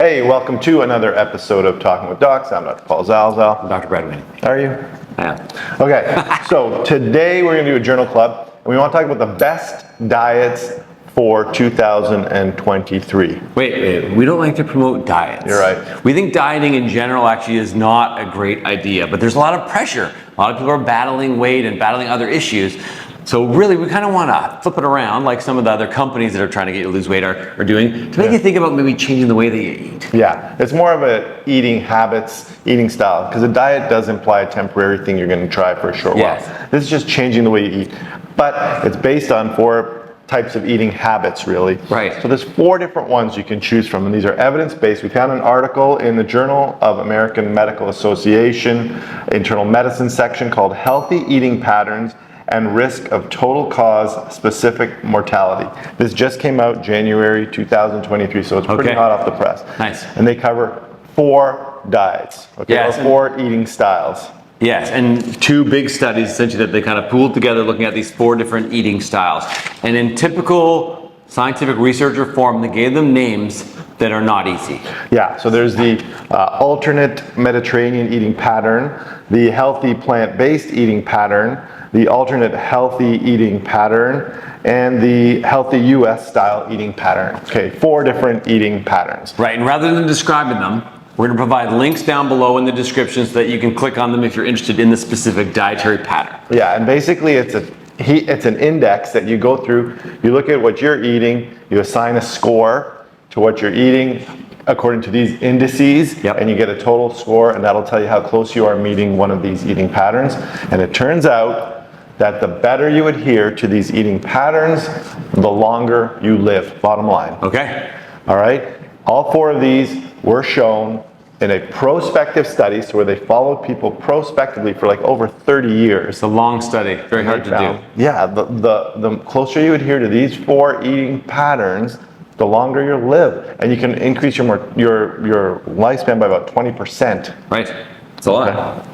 Hey, welcome to another episode of Talking with Docs. I'm Dr. Paul Zalzal. I'm Dr. Brad Winnie. Are you? I am. Okay, so today we're going to do a journal club, and we want to talk about the best diets for 2023. Wait, we don't like to promote diets. You're right. We think dieting in general actually is not a great idea, but there's a lot of pressure. A lot of people are battling weight and battling other issues. So really, we kind of want to flip it around like some of the other companies that are trying to get you to lose weight are doing to make you think about maybe changing the way that you eat. Yeah, it's more of a eating habits, eating style, because a diet does imply a temporary thing you're going to try for a short while. This is just changing the way you eat. But it's based on 4 types of eating habits, really. Right. So there's 4 different ones you can choose from, and these are evidence-based. We found an article in the Journal of American Medical Association Internal Medicine section called Healthy Eating Patterns and Risk of Total Cause Specific Mortality. This just came out January 2023, so it's pretty hot off the press. Nice. And they cover 4 diets, or 4 eating styles. Yes, and 2 big studies essentially that they kind of pooled together looking at these 4 different eating styles. And in typical scientific researcher form, they gave them names that are not easy. Yeah, so there's the alternate Mediterranean eating pattern, the healthy plant-based eating pattern, the alternate healthy eating pattern, and the healthy US style eating pattern. Okay, 4 different eating patterns. Right, and rather than describing them, we're going to provide links down below in the description so that you can click on them if you're interested in the specific dietary pattern. Yeah, and basically it's an index that you go through. You look at what you're eating, you assign a score to what you're eating according to these indices, and you get a total score, and that'll tell you how close you are meeting one of these eating patterns. And it turns out that the better you adhere to these eating patterns, the longer you live, bottom line. Okay. All right? All 4 of these were shown in a prospective study, so where they followed people prospectively for like over 30 years. It's a long study, very hard to do. Yeah, the closer you adhere to these 4 eating patterns, the longer you'll live. And you can increase your lifespan by about 20%. Right, it's a lot. Okay.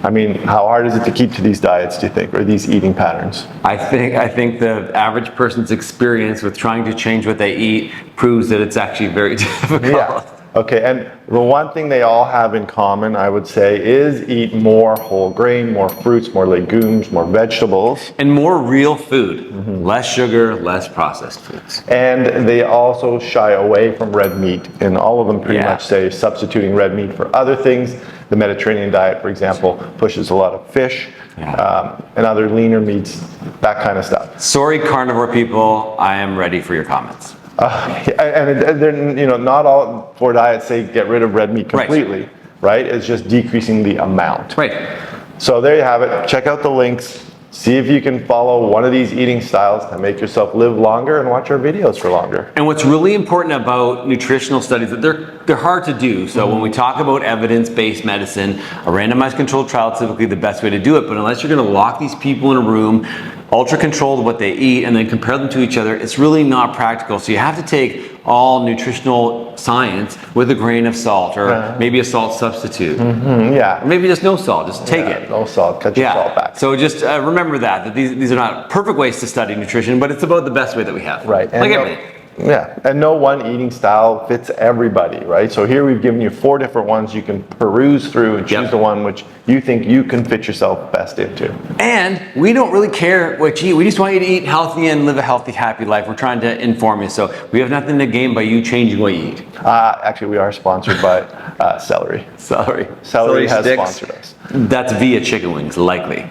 I mean, how hard is it to keep to these diets, do you think, or these eating patterns? I think the average person's experience with trying to change what they eat proves that it's actually very difficult. Yeah. Okay, and the one thing they all have in common, I would say, is eat more whole grain, more fruits, more legumes, more vegetables. And more real food. Less sugar, less processed foods. And they also shy away from red meat. And all of them pretty much say substituting red meat for other things. The Mediterranean diet, for example, pushes a lot of fish and other leaner meats, that kind of stuff. Sorry, carnivore people, I am ready for your comments. And not all 4 diets say get rid of red meat completely, right? It's just decreasing the amount. Right. So there you have it. Check out the links. See if you can follow one of these eating styles to make yourself live longer and watch our videos for longer. And what's really important about nutritional studies, that they're hard to do. So when we talk about evidence-based medicine, a randomized controlled trial is typically the best way to do it. But unless you're going to lock these people in a room, ultra-controlled what they eat, and then compare them to each other, it's really not practical. So you have to take all nutritional science with a grain of salt, or maybe a salt substitute. Or maybe just no salt, just take it. No salt, cut your salt back. So just remember that these are not perfect ways to study nutrition, but it's about the best way that we have. Right. Like everything. Yeah, and no one eating style fits everybody, right? So here we've given you 4 different ones you can peruse through and choose the one which you think you can fit yourself best into. And we don't really care what you eat. We just want you to eat healthy and live a healthy, happy life. We're trying to inform you. So we have nothing to gain by you changing what you eat. Actually, we are sponsored by celery. Celery has sponsored us. That's via chicken wings, likely.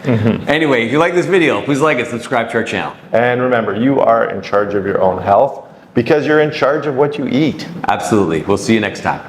Anyway, if you like this video, please like it, subscribe to our channel. And remember, you are in charge of your own health, because you're in charge of what you eat. Absolutely. We'll see you next time.